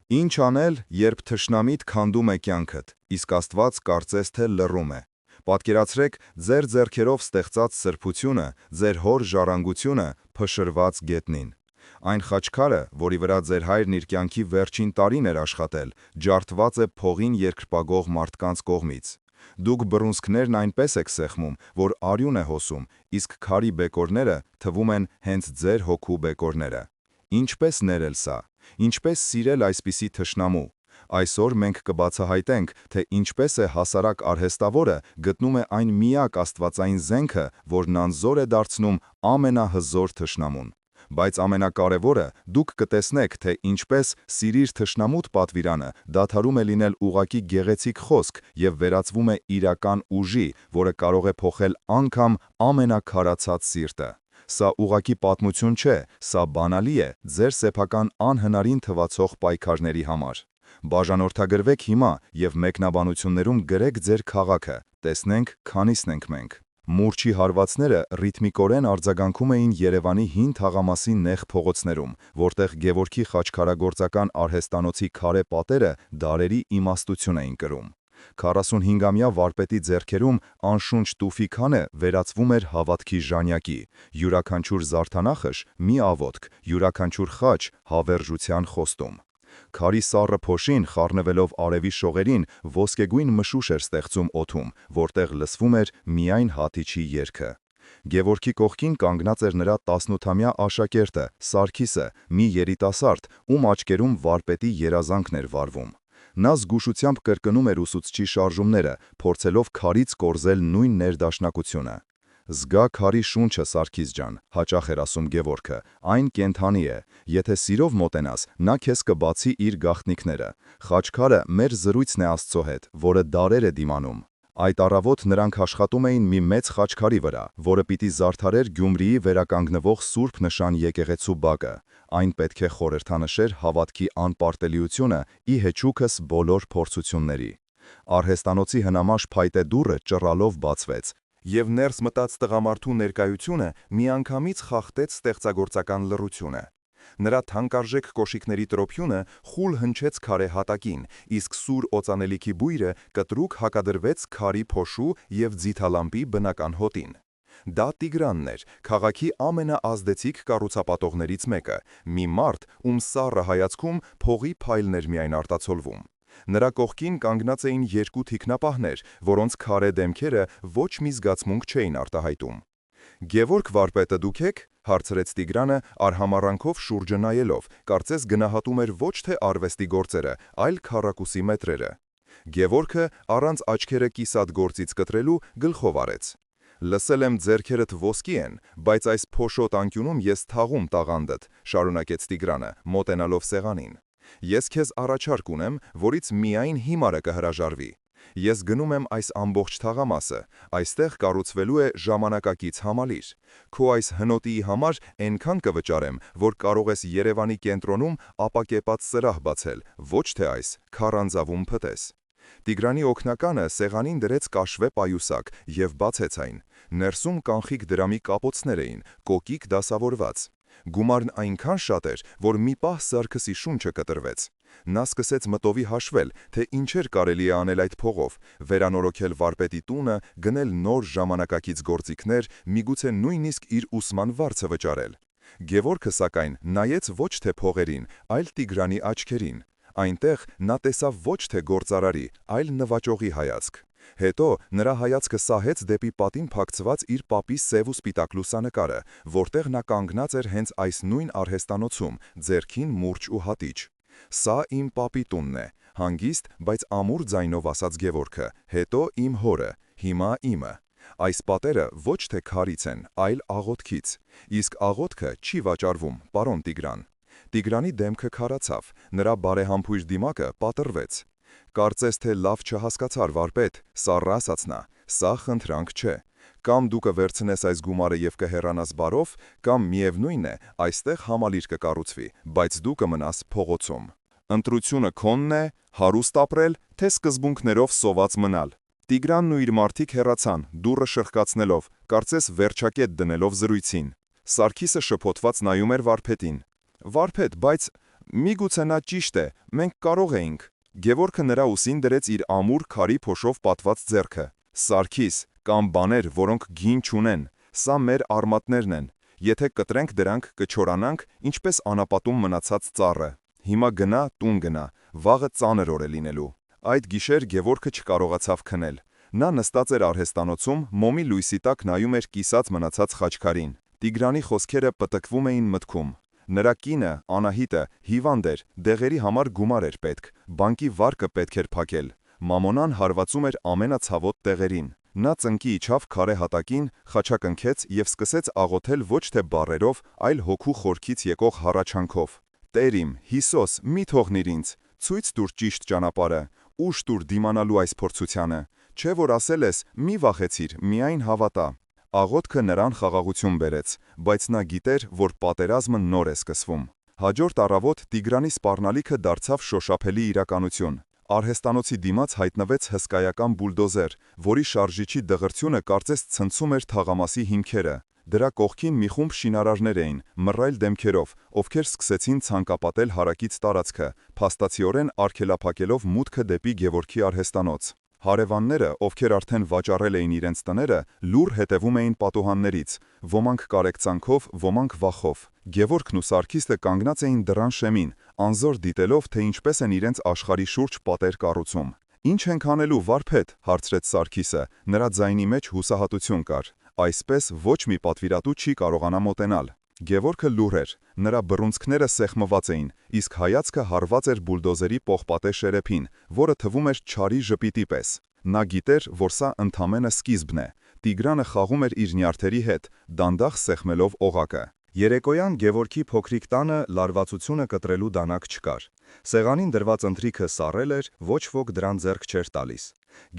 Ինչ անել, երբ թշնամիդ քանդում է կյանքդ, իսկ Աստված կարծես թե լռում է։ Պատկերացրեք ձեր ձեռքերով ստեղծած սրբությունը, ձեր հոր ժառանգությունը փշրված գետնին։ Այն խաչքարը, որի վրա ձեր հայրն իր կյանքի վերջին տարին էր աշխատել, ջարդված է փողին երկրպագող մարդկանց կողմից։ Դուք բռունցքներն այնպես եք սեղմում, որ արյուն է հոսում, իսկ քարի բեկորները թվում են հենց ձեր հոգու բեկորները։ Ինչպես ներել սա։ Ինչպես սիրել այսպիսի թշնամու։ Այսօր մենք կբացահայտենք, թե ինչպես է հասարակ արհեստավորը գտնում է այն միակ աստվածային զենքը, որն անզոր է դարձնում ամենահզոր թշնամուն։ Բայց ամենակարևորը, դուք կտեսնեք, թե ինչպես «Սիրիր թշնամուդ» պատվիրանը դադարում է լինել ուղղակի գեղեցիկ խոսք և վերածվում է իրական ուժի, որը կարող է փոխել անգամ ամենաքարացած սիրտը։ Սա ուղղակի պատմություն չէ, սա բանալի է ձեր սեփական անհնարին թվացող պայքարների համար։ Բաժանորդագրվեք հիմա և մեկնաբանություններում գրեք ձեր քաղաքը, տեսնենք քանիսն ենք մենք։ Մուրճի հարվածները ռիթմիկորեն արձագանքում էին Երևանի հին թաղամասի նեղ փողոցներում, որտեղ Գևորգի խաչքարագործական արհեստանոցի քարե պատերը դարերի իմաստություն էին կրում։ 45-ամյա վարպետի ձեռքերում անշունչ տուֆի քանը վերածվում էր հավատքի ժանյակի, յուրաքանչյուր զարդանախշ՝ մի աղոթք, յուրաքանչյուր խաչ՝ հավերժության խոստում։ Քարի սառը փոշին խառնվելով արևի շողերին ոսկեգույն մշուշ էր ստեղծում օդում, որտեղ լսվում էր միայն հատիչի երգը։ Գևորգի կողքին կանգնած էր նրա 18-ամյա աշակերտը՝ Սարգիսը, մի երիտասարդ, ում աչքերում վարպետի երազանքն էր վառվում։ Նա զգուշությամբ կրկնում էր ուսուցչի շարժումները, փորձելով քարից կորզել նույն ներդաշնակությունը։ «Զգա քարի շունչը, Սարգիս ջան», հաճախ էր ասում Գևորգը, այն կենդանի է, եթե սիրով մոտենաս, նա քեզ կբացի իր գաղտնիքները։ Խաչքարը մեր զրույցն է Աստծո հետ, որը դարեր է դիմանում։ Այդ առավոտ նրանք աշխատում էին մի մեծ խաչքարի վրա, որը պիտի զարդարեր Գյումրիի վերականգնվող Սուրբ Նշան եկեղեցու բակը։ Այն պետք է խորհրդանշեր հավատքի անպարտելիությունը ի հեճուկս բոլոր փորձությունների։ Արհեստանոցի հնամաշ փայտե դուռը ճռալով բացվեց, և ներս մտած տղամարդու ներկայությունը միանգամից խախտեց ստեղծագործական լռությունը։ Նրա թանկարժեք կոշիկների տրոփյունը խուլ հնչեց քարե հատակին, իսկ սուր օծանելիքի բույրը կտրուկ հակադրվեց քարի փոշու և ձիթալամպի բնական հոտին։ Դա Տիգրանն էր, քաղաքի ամենաազդեցիկ կառուցապատողներից մեկը, մի մարդ, ում սառը հայացքում փողի փայլն էր միայն արտացոլվում։ Նրա կողքին կանգնած էին երկու թիկնապահներ, որոնց քարե դեմքերը ոչ մի զգացմունք չէին արտահայտում։ «Գևորգ վարպետը դուք եք», հարցրեց Տիգրանը արհամառանքով շուրջը նայելով, կարծես գնահատում էր ոչ թե արվեստի գործերը, այլ քառակուսի մետրերը։ Գևորգը առանց աչքերը կիսատ գործից կտրելու գլխով արեց։ «Լսել եմ ձեռքերդ ոսկի են, բայց այս փոշոտ անկյունում ես թաղում տաղանդդ», շարունակեց Տիգրանը, մոտենալով սեղանին։ «Ես քեզ առաջարկ ունեմ, որից միայն հիմարը կհրաժարվի։ Ես գնում եմ այս ամբողջ թաղամասը, այստեղ կառուցվելու է ժամանակակից համալիր։ Քո այս հնոտիի համար էնքան կվճարեմ, որ կարող ես Երևանի կենտրոնում ապակեպած սրահ բացել, ոչ թե այս քարանձավում փտես»։ Տիգրանի օգնականը սեղանին դրեց կաշվե պայուսակ և բացեց այն։ Ներսում կանխիկ դրամի կապոցներ էին, կոկիկ դասավորված։ Գումարն այնքան շատ էր, որ մի պահ Սարգսի շունչը կտրվեց։ Նա սկսեց մտովի հաշվել, թե ինչեր կարելի է անել այդ փողով, վերանորոգել վարպետի տունը, գնել նոր ժամանակակից գործիքներ, միգուցե նույնիսկ իր ուսման վարձը վճարել։ Գևորգը, սակայն, նայեց ոչ թե փողերին, այլ Տիգրանի աչքերին։ Այնտեղ նա տեսավ ոչ թե գործարարի, այլ նվաճողի հայացք։ Հետո նրա հայացքը սահեց դեպի պատին փակցված իր պապի սև ու սպիտակ լուսանկարը, որտեղ նա կանգնած էր հենց այս նույն արհեստանոցում, ձեռքին մուրճ ու հատիչ։ «Սա իմ պապի տունն է», հանգիստ, բայց ամուր ձայնով ասաց Գևորգը, հետո իմ հորը, հիմա իմը։ Այս պատերը ոչ թե քարից են, այլ աղոթքից։ Իսկ աղոթքը չի վաճառվում, պարոն Տիգրան։ Տիգրանի դեմքը քարացավ, նրա բարեհամբույր դիմակը պատռվեց։ «Կարծես թե լավ չհասկացար, վարպետ», սառը ասաց նա, «սա խնդրանք չէ։ Կամ դու կվերցնես այս գումարը և կհեռանաս բարով, կամ միևնույն է, այստեղ համալիր կկառուցվի, բայց դու կմնաս փողոցում։ Ընտրությունը քոնն է՝ հարուստ ապրել, թե սկզբունքներով սոված մնալ»։ Տիգրանն ու իր մարդիկ հեռացան, դուռը շրխկացնելով, կարծես վերջակետ դնելով զրույցին։ Սարգիսը շփոթված նայում էր վարպետին։ «Վարպետ, բայց Միգուցե նա ճիշտ է, մենք կարող էինք։ Գևորգը նրա ուսին դրեց իր ամուր քարի փոշով պատված ձեռքը։ Սարգիս, կան բաներ, որոնք գին չունեն, սա մեր արմատներն են։ Եթե կտրենք դրանք, կչորանանք, ինչպես անապատում մնացած ծառը։ Հիմա գնա, տուն գնա, վաղը ծանր օր է լինելու։ Այդ գիշեր Գևորգը չկարողացավ քնել։ Նա նստած էր արհեստանոցում, մոմի լույսի տակ նայում էր կիսած մնացած խաչքարին։ Տիգրանի խոսքերը պտտվում էին մտքում։ Նրա կինը, Անահիտը, հիվանդ էր, դեղերի համար գումար էր պետք, բանկի վարկը պետք էր փակել։ Մամոնան հարվածում էր ամենացավոտ տեղերին։ Նա ծնկի իջավ քարե հատակին, խաչակնքեց եւ սկսեց աղոթել ոչ թե բառերով, այլ հոգու խորքից եկող հառաչանքով. «Տեր իմ, Հիսոս, մի թողնիր ինձ, ցույց տուր ճիշտ ճանապարհը, ուժ տուր դիմանալու այս փորձությանը, չէ որ ասել ես՝ մի վախեցիր, միայն հավատա»։ Աղոթքը նրան խաղաղություն բերեց, բայց նա գիտեր, որ պատերազմը նոր է սկսվում։ Հաջորդ առավոտ Տիգրանի սպառնալիքը դարձավ շոշափելի իրականություն։ Արհեստանոցի դիմաց հայտնվեց հսկայական բուլդոզեր, որի շարժիչի դղրդյունը կարծես ցնցում էր թաղամասի հիմքերը։ Դրա կողքին մի խումբ շինարարներ էին, մռայլ դեմքերով, ովքեր սկսեցին ցանկապատել հարակից տարածքը, փաստացիորեն արգելափակելով մուտքը դեպի Գևորգի արհեստանոց։ Հարևանները, ովքեր արդեն վաճառել էին իրենց տները, լուռ հետևում էին պատուհաններից, ոմանք կարեկցանքով, ոմանք վախով։ Գևորգն ու Սարգիսը կանգնած էին դռան շեմին, անզոր դիտելով, թե ինչպես են իրենց աշխարհի շուրջ պատեր կառուցում։ «Ինչ ենք անելու, վարպետ», հարցրեց Սարգիսը, նրա ձայնի մեջ հուսահատություն կար։ «Այսպես ոչ մի պատվիրատու չի կարողանա մոտենալ»։ Գևորգը լուռ էր, նրա բռունցքները սեղմված էին, իսկ հայացքը հարված էր բուլդոզերի պողպատե շերեփին, որը թվում էր չարի ժպիտի պես։ Նա գիտեր, որ սա ընդամենը սկիզբն է։ Տիգրանը խաղում էր իր նյարդերի հետ, դանդաղ սեղմելով օղակը։ Երեկոյան Գևորգի փոքրիկ տանը լարվածությունը կտրելու դանակ չկար։ Սեղանին դրված ընթրիքը սառել էր, ոչ ոք դրան ձեռք չէր տալիս։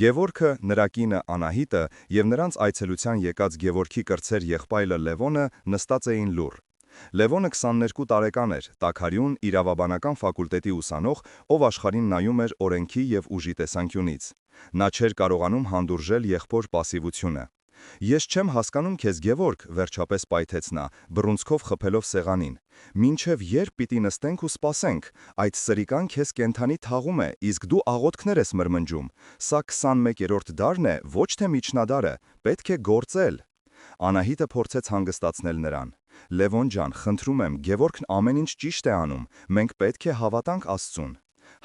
Գևորգը, նրա կինը Անահիտը եւ նրանց այցելության եկած Գևորգի կրտսեր եղբայրը Լևոնը նստած էին լուռ։ Լևոնը 22 տարեկան էր, տաքարյուն, իրավաբանական ֆակուլտետի ուսանող, ով աշխարհին նայում էր օրենքի եւ ուժի տեսանկյունից։ Նա չէր կարողանում հանդուրժել եղբոր պասիվությունը։ «Ես չեմ հասկանում քեզ, Գևորգ», վերջապես պայթեց նա, բռունցքով խփելով սեղանին։ «Մինչև երբ պիտի նստենք ու սպասենք, այդ սրիկան քեզ կենթանի թաղում է, իսկ դու աղոթքներ ես մրմնջում։ Սա 21-րդ դարն է, ոչ թե միջնադարը, պետք է գործել»։ Անահիտը փորձեց հանգստացնել նրան։ «Լևոն ջան, խնդրում եմ, Գևորգն ամեն ինչ ճիշտ է անում, մենք պետք է հավատանք Աստծուն»։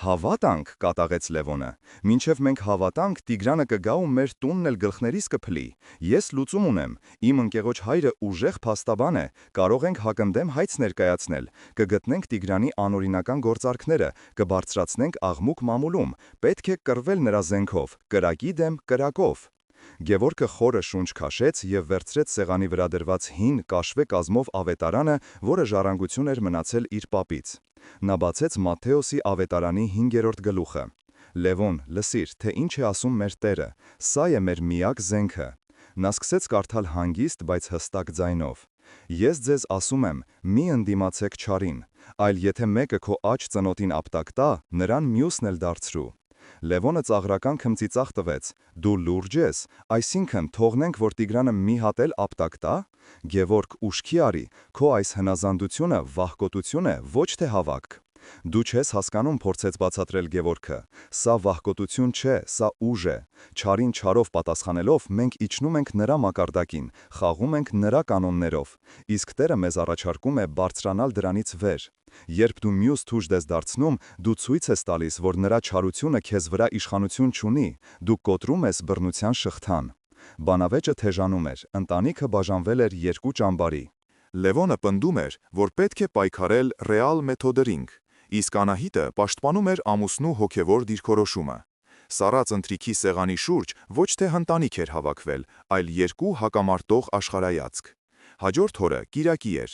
«Հավատանք», կատաղեց Լևոնը։ «Մինչև մենք հավատանք, Տիգրանը կգա ու մեր տունն էլ գլխներիս կփլի։ Ես լուծում ունեմ, իմ ընկեղոջ հայրը ուժեղ փաստաբան է, կարող ենք հակընդդեմ հայց ներկայացնել, կգտնենք Տիգրանի անօրինական գործարքները, կբարձրացնենք աղմուկ մամուլում, պետք է կռվել նրա զենքով, կրակի դեմ կրակով»։ Գևորգը խորը շունչ քաշեց եւ վերցրեց սեղանի վրա դրված հին կաշվե կազմով ավետարանը, որը ժառանգություն էր մնացել իր պապից։ Նա բացեց Մատթեոսի ավետարանի 5-րդ գլուխը։ «Լևոն, լսիր, թե ինչ է ասում մեր Տերը, սա է մեր միակ զենքը»։ Նա սկսեց կարդալ հանգիստ, բայց հստակ ձայնով։ «Ես ձեզ ասում եմ, մի ընդդիմացեք չարին, այլ եթե մեկը քո աջ ծնոտին ապտակ տա, նրան մյուսն էլ դարձրու»։ Լևոնը ծաղրական քմծիծաղ տվեց։ «Դու լուրջ ես, այսինքն թողնենք, որ Տիգրանը մի հատ էլ ապտակ տա»։ Գևորգ, ուշքի արի, քո այս հնազանդությունը վախկոտություն է, ոչ թե հավատք։ «Դու չես հասկանում», փորձեց բացատրել Գևորգը։ «Սա վախկոտություն չէ, սա ուժ է։ Չարին չարով պատասխանելով մենք իջնում ենք նրա մակարդակին, խաղում ենք նրա կանոններով։ Իսկ Տերը մեզ առաջարկում է բարձրանալ դրանից վեր։ Երբ դու մյուս թուժդ ես դարձնում, դու ցույց ես տալիս, որ նրա չարությունը քեզ վրա իշխանություն չունի, դու կոտրում ես բռնության շղթան»։ Բանավեճը թեժանում էր, ընտանիքը բաժանվել էր երկու ճամբարի։ Լևոնը պնդում էր, որ պետք է պայքարել ռեալ մեթոդերինգ, իսկ Անահիտը պաշտպանում էր ամուսնու հոգևոր դիրքորոշումը։ Սառած ընթրիքի սեղանի շուրջ ոչ թե ընտանիք էր հավաքվել, այլ երկու հակամարտող աշխարհայացք։ Հաջորդ օրը կիրակի էր։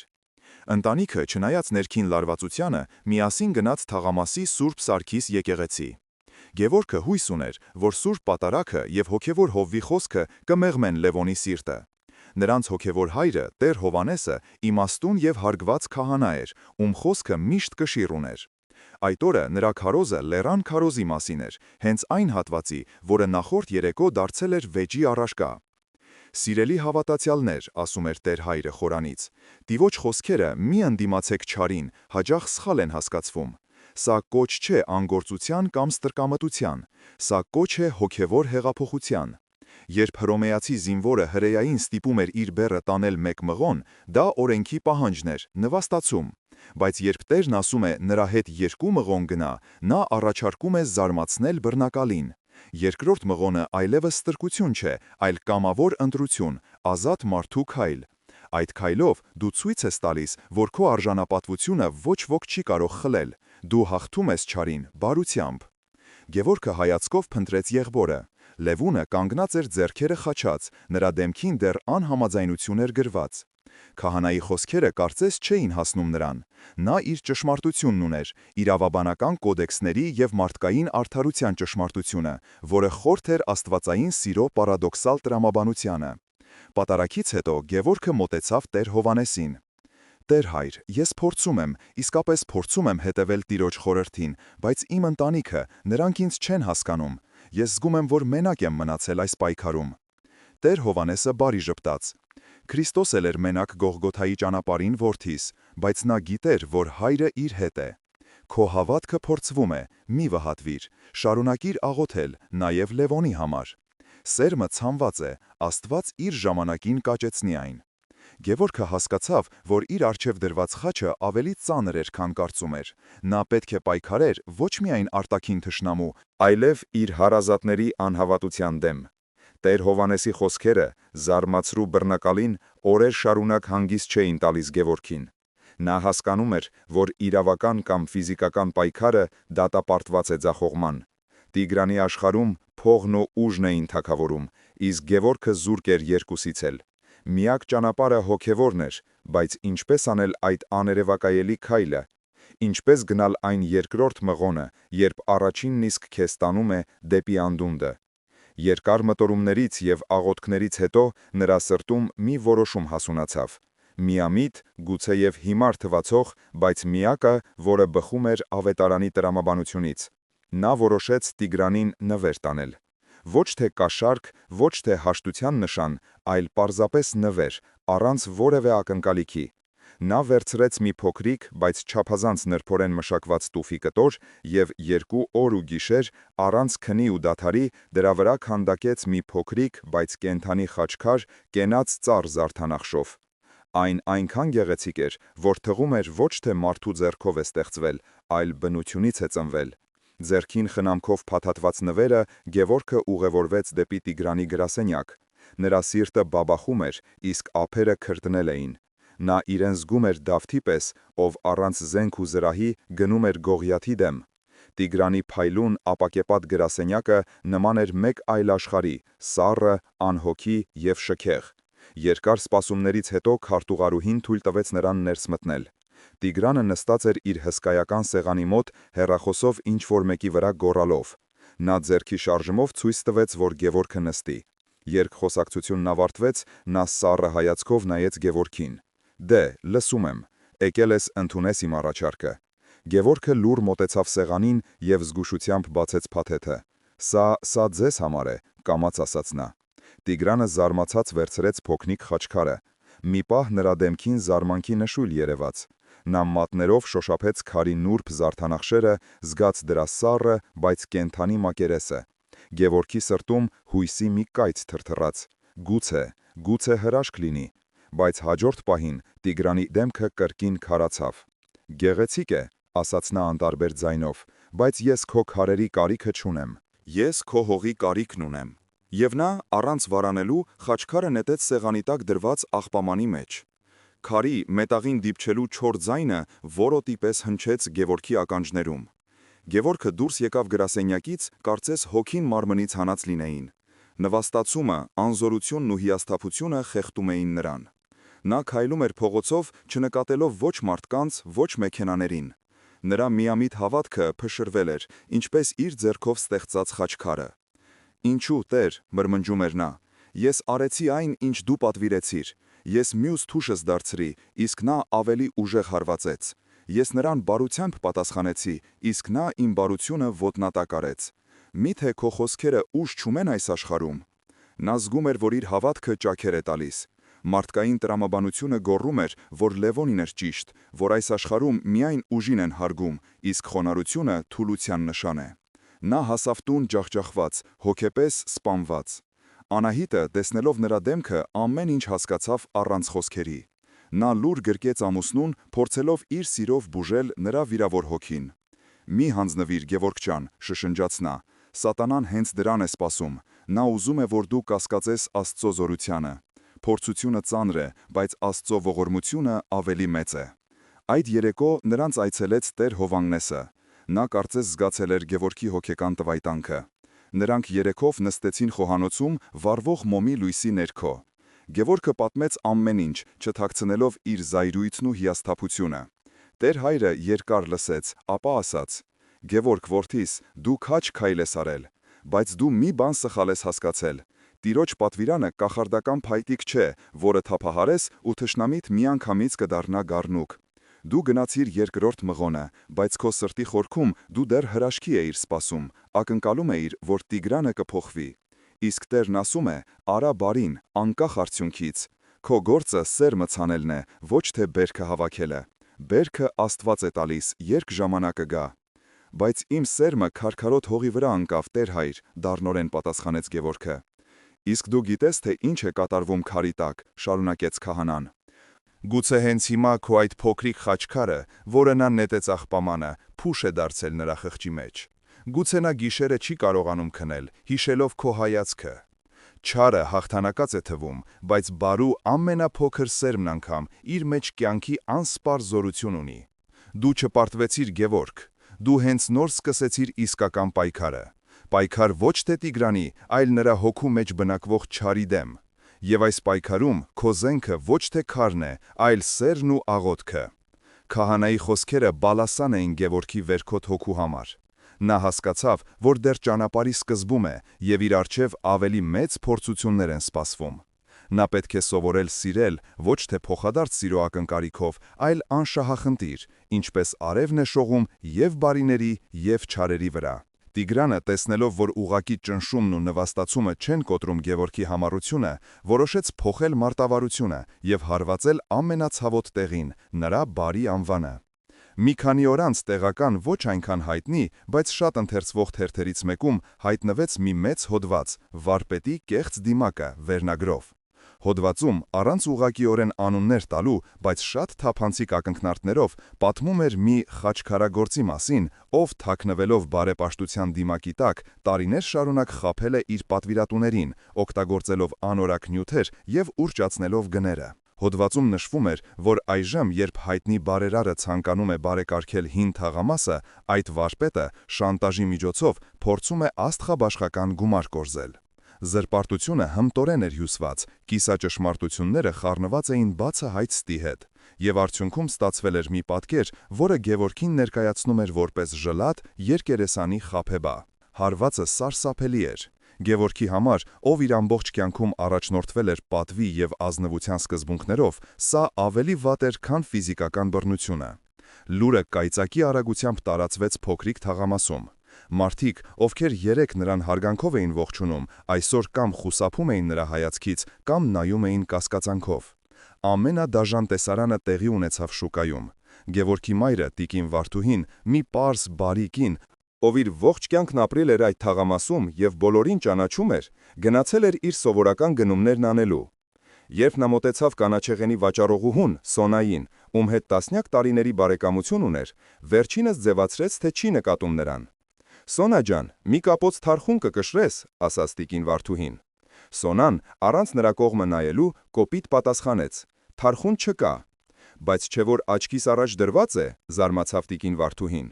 Ընտանիքը, չնայած ներքին լարվածությանը, միասին գնաց թաղամասի Սուրբ Սարգիս եկեղեցի։ Գևորգը հույս ուներ, որ Սուրբ Պատարագը եւ հոգևոր Հովվի խոսքը կմեղմեն Լևոնի սիրտը։ Նրանց հոգևոր հայրը, Տեր Հովանեսը, իմաստուն եւ հարգված քահանա էր, ում խոսքը միշտ կշիռ ուներ։ Այդ օրը նրա քարոզը լեռան քարոզի մասին էր, հենց այն հատվածի, որը նախորդ երեկո դարձել էր վեճի առարկա։ Սիրելի հավատացյալներ, ասում էր Տեր Հայրը խորանից, տիվոջ խոսքերը մի ընդդիմացեք չարին, հաճախ սխալ են հասկացվում։ Սա կոչ չէ անգործության կամ ստրկամտության, սա կոչ է հոգևոր հեղափոխության։ Երբ հռոմեացի զինվորը հրեային ստիպում էր իր բեռը տանել մեկ մղոն, դա օրենքի պահանջն էր, նվաստացում։ Բայց երբ Տերն ասում է նրա հետ 2 մղոն գնա, նա առաջարկում է զարմացնել բռնակալին։ Երկրորդ մղոնը այլևս ստրկություն չէ, այլ կամավոր ընտրություն, ազատ մարդու քայլ։ Այդ քայլով դու ցույց ես տալիս, որ քո արժանապատվությունը ոչ ոք չի կարող խլել, դու հաղթում ես չարին բարությամբ։ Գևորգը հայացքով փնտրեց եղբորը։ Լևոնը կանգնած էր ձեռքերը խաչած, նրա դեմքին դեռ անհամաձայնություն էր գրված։ Քահանայի խոսքերը կարծես չէին հասնում նրան։ Նա իր ճշմարտությունն ուներ, իրավաբանական կոդեքսների և մարդկային արդարության ճշմարտությունը, որը խորթ էր աստվածային սիրո պարադոքսալ տրամաբանությանը։ Պատարագից հետո Գևորգը մոտեցավ Տեր Հովհաննեսին։ Տեր Հայր, ես փորձում եմ, իսկապես փորձում եմ հետևել Տիրոջ խորհրդին, բայց իմ ընտանիքը, նրանք ինձ չեն հասկանում։ Ես զգում եմ, որ մենակ եմ մնացել այս պայքարում։ Տեր Հովհաննեսը բարի ժպտաց։ Քրիստոս էլ էր մենակ Գողգոթայի ճանապարհին որդիս, բայց նա գիտեր, որ Հայրը իր հետ է։ Քո հավատքը փորձվում է, մի վհատվիր, շարունակիր աղոթել, նաև Լևոնի համար։ Սերմը ցանված է, Աստված իր ժամանակին կաճեցնի այն։ Գևորգը հասկացավ, որ իր առջև դրված խաչը ավելի ծանր էր, քան կարծում էր։ Նա պետք է պայքարեր ոչ միայն արտաքին թշնամու, այլև իր հարազատների անհավատության դեմ։ Տեր Հովհաննեսի խոսքերը զարմացրու բռնակալին օրեր շարունակ հանգիստ չէին տալիս Գևորգին։ Նա հասկանում էր, որ իրավական կամ ֆիզիկական պայքարը դատապարտված է ձախողման։ Տիգրանի աշխարհում փողն ու ուժն էին թագավորում, իսկ Գևորգը զուրկ էր երկուսից էլ։ Միակ ճանապարհը հոգևորն էր, բայց ինչպես անել այդ աներևակայելի քայլը։ Ինչպես գնալ այն երկրորդ մղոնը, երբ առաջինն իսկ քեզ տանում է դեպի անդունդը։ Երկար մտորումներից և աղոթքներից հետո նրա սրտում մի որոշում հասունացավ։ Միամիտ, գուցեև հիմար թվացող, բայց միակը, որը բխում էր ավետարանի տրամաբանությունից։ Նա որոշեց Տիգրանին նվեր տանել։ Ոչ թե կաշառք, ոչ թե հաշտության նշան, այլ պարզապես նվեր, առանց որևէ ակնկալիքի։ Նա վերցրեց մի փոքրիկ, բայց չափազանց նրբորեն մշակված տուֆի կտոր և 2 օր ու գիշեր առանց քնի ու դադարի դրա վրա քանդակեց մի փոքրիկ, բայց կենդանի խաչքար, կենաց ծառ զարդանախշով։ Այն այնքան գեղեցիկ էր, որ թվում էր ոչ թե մարդու ձեռքով է ստեղծվել, այլ բնությունից է ծնվել։ Ձեռքին խնամքով փաթաթված նվերը Գևորգը ուղևորվեց դեպի Տիգրանի գրասենյակ։ Նրա սիրտը բաբախում էր, իսկ ափերը քրտնել էին։ Նա իրեն զգում էր Դավթի պես, ով առանց զենք ու զրահի գնում էր Գողիաթի դեմ։ Տիգրանի փայլուն ապակեպատ գրասենյակը նման էր մեկ այլ աշխարհի, սառը, անհոգի և շքեղ։ Երկար սպասումներից հետո քարտուղարուհին թույլ տվեց նրան ներս մտնել։ Տիգրանը նստած էր իր հսկայական սեղանի մոտ հեռախոսով ինչ-որ մեկի վրա գոռալով։ Նա ձեռքի շարժումով ցույց տվեց, որ Գևորգը նստի։ Երկխոսակցությունն ավարտվեց, նա սառը հայացքով նայեց Գևորգին։ Դե, լսում եմ, եկել ես ընդունես իմ առաջարկը։ Գևորգը լուռ մոտեցավ սեղանին և զգուշությամբ բացեց փաթեթը։ Սա ձեզ համար է, կամաց ասաց նա։ Տիգրանը զարմացած վերցրեց փոքրիկ խաչքարը։ Մի պահ նրա դեմքին զարմանքի նշույլ երևաց։ Նա մատներով շոշափեց քարի նուրբ զարդանախշերը, զգաց դրա սառը, բայց կենդանի մակերեսը։ Գևորգի սրտում հույսի մի կայծ թրթռաց։ Գուցե հրաշք լինի։ Բայց հաջորդ պահին Տիգրանի դեմքը կրկին քարացավ։ Գեղեցիկ է, ասաց նա անտարբեր ձայնով, բայց ես քո քարերի կարիքը չունեմ։ Ես քո հողի կարիքն ունեմ։ Եվ նա, առանց վարանելու, խաչքարը նետեց սեղանի տակ դրված աղբամանի մեջ։ Քարի մետաղին դիպչելու չոր ձայնը որոտի պես հնչեց Գևորգի ականջներում։ Գևորգը դուրս եկավ գրասենյակից, կարծես հոգին մարմնից հանած լինեին։ Նվաստացումը, անզորությունն ու հիասթափությունը խեղդում էին նրան։ Նա քայլում էր փողոցով, չնկատելով ոչ մարդկանց, ոչ մեքենաներին։ Նրա միամիտ հավատքը փշրվել էր, ինչպես իր ձեռքով ստեղծած խաչքարը։ Ինչու, Տեր, մրմնջում էր նա, ես արեցի այն, ինչ դու պատվիրեցիր։ Ես մյուս թուշս դարձրի, իսկ նա ավելի ուժեղ հարվածեց։ Ես նրան բարությամբ պատասխանեցի, իսկ նա իմ բարությունը ոտնատակ արեց։ Միթե քո խոսքերը ուժ չունեն այս աշխարհում։ Նա զգում էր, որ իր հավատքը ճաքեր է տալիս։ Մարդկային տրամաբանությունը գոռում էր, որ Լևոնին էր ճիշտ, որ այս աշխարհում միայն ուժին են հարգում, իսկ խոնարհությունը թուլության նշան է։ Նա հասավ տուն ջախջախված, հոգեպես սպանված։ Անահիտը, տեսնելով նրա դեմքը, ամեն ինչ հասկացավ առանց խոսքերի։ Նա լուր գրկեց ամուսնուն, փորձելով իր սիրով բուժել նրա վիրավոր հոգին։ «Մի հանձնվիր, Գևորգ ջան», շշնջաց նա, «Սատանան հենց դրան է սպասում, նա ուզում է, որ դու կասկածես Աստծո զորությանը։ Փորձությունը ծանր է, բայց Աստծո ողորմությունը ավելի մեծ է»։ Այդ երեկո նրանց այցելեց Տեր Հովհաննեսը։ Նա կարծես զգացել էր Գևորգի հոգեկան տվայտանքը։ Նրանք երեքով նստեցին խոհանոցում վառվող մոմի լույսի ներքո։ Գևորգը պատմեց ամեն ինչ, չթաքցնելով իր զայրույթն ու հիասթափությունը։ Տեր հայրը երկար լսեց, ապա ասաց. «Գևորգ որդիս, դու քաջ քայլ ես արել, բայց դու մի բան սխալ ես հասկացել. Տիրոջ պատվիրանը կախարդական փայտիկ չէ, որը թափահարես ու թշնամիտ միանգամից կդառնա գառնուկ։ Դու գնացիր երկրորդ մղոնը, բայց քո սրտի խորքում դու դեռ հրաշքի էիր սպասում, ակնկալում էիր, որ Տիգրանը կփոխվի։ Իսկ Տերն ասում է. արա բարին, անկախ արդյունքից։ Քո գործը սերմը ցանելն է, ոչ թե բերքը հավաքելը։ Բերքը Աստված է տալիս, երբ ժամանակը գա։ Բայց իմ սերմը քարքարոտ հողի վրա ընկավ, Տեր հայր, դառնորեն պատասխանեց Գևորգը։ Իսկ դու գիտես, թե ինչ է կատարվում քարի տակ, շարունակեց քահանան։ Գուցե հենց հիմա քո այդ փոքրիկ խաչքարը, որը նա նետեց աղբամանը, փուշ է դարձել նրա խղճի մեջ։ Գուցե նա գիշերը չի կարողանում քնել, հիշելով քո հայացքը։ Չարը հաղթանակած է թվում, բայց բարու ամենափոքր սերմն անգամ իր մեջ կյանքի անսպար զորություն ունի։ Դու չպարտվեցիր, Գևորգ, դու հենց նոր սկսեցիր իսկական պայքարը։ Պայքար ոչ թե Տիգրանի, այլ նրա հոգու մեջ բնակվող չարի դեմ։ Եվ այս պայքարում քո զենքը ոչ թե քարն է, այլ սերն ու աղոթքը։ Քահանայի խոսքերը բալասան էին Գևորգի վերքոտ հոգու համար։ Նա հասկացավ, որ դեռ ճանապարհի սկզբում է և իր առջև ավելի մեծ փորձություններ են սպասվում։ Նա պետք է սովորել սիրել ոչ թե փոխադարձ սիրո ակնկալիքով, այլ անշահախնդիր, ինչպես արևն է շողում և բարիների, և չարերի վրա։ Տիգրանը, տեսնելով, որ ուղղակի ճնշումն ու նվաստացումը չեն կոտրում Գևորգի համառությունը, որոշեց փոխել մարտավարությունը և հարվածել ամենացավոտ տեղին՝ նրա բարի անվանը։ Մի քանի օր անց տեղական ոչ այնքան հայտնի, բայց շատ ընթերցվող թերթերից մեկում հայտնվեց մի մեծ հոդված «Վարպետի կեղծ դիմակը» վերնագրով։ Հոդվածում, առանց ուղղակիորեն անուններ տալու, բայց շատ թափանցիկ ակնթարթներով, պատմում էր մի խաչքարագործի մասին, ով թաքնվելով բարեպաշտության դիմակի տակ, տարիներ շարունակ խաբել է իր պատվիրատուներին, օգտագործելով անորակ նյութեր և ուռճացնելով գները։ Հոդվածում նշվում էր, որ այժմ, երբ հայտնի բարերարը ցանկանում է բարեկարգել հին թաղամասը, այդ վարպետը շանտաժի միջոցով փորձում է աստղաբաշխական գումար կորզել։ Զրպարտությունը հմտորեն էր հյուսված, կիսաճշմարտությունները խառնված էին բացահայտ ստի հետ, և արդյունքում ստացվել էր մի պատկեր, որը Գևորգին ներկայացնում էր որպես ժլատ երկերեսանի խաբեբա։ Հարվածը սարսափելի էր։ Գևորգի համար, ով իր ամբողջ կյանքում առաջնորդվել էր պատվի և ազնվության սկզբունքներով, սա ավելի վատ էր, քան ֆիզիկական բռնությունը։ Լուրը կայծակի արագությամբ տարածվեց փոքրիկ թաղամասում։ Մարդիկ, ովքեր երեկ նրան հարգանքով էին ողջունում, այսօր կամ խուսափում էին նրա հայացքից, կամ նայում էին կասկածանքով։ Ամենադաժան տեսարանը տեղի ունեցավ շուկայում։ Գևորգի մայրը, տիկին Վարդուհին, մի պարզ, բարի կին, ով իր ողջ կյանքն ապրել էր այդ թաղամասում և բոլորին ճանաչում էր, գնացել էր իր սովորական գնումներն անելու։ Երբ նա մոտեցավ կանաչեղենի վաճառողուհուն, Սոնային, ում հետ տասնյակ տարիների բարեկամություն ուներ, վերջինս ձևացրեց, թե չի նկատում նրան։ «Սոնա ջան, մի կապոց թարխուն կկշռես», ասաց տիկին Վարդուհին։ Սոնան, առանց նրա կողմը նայելու, կոպիտ պատասխանեց. «Թարխուն չկա»։ «Բայց չէ որ աչքիս առաջ դրված է», զարմացավ տիկին Վարդուհին։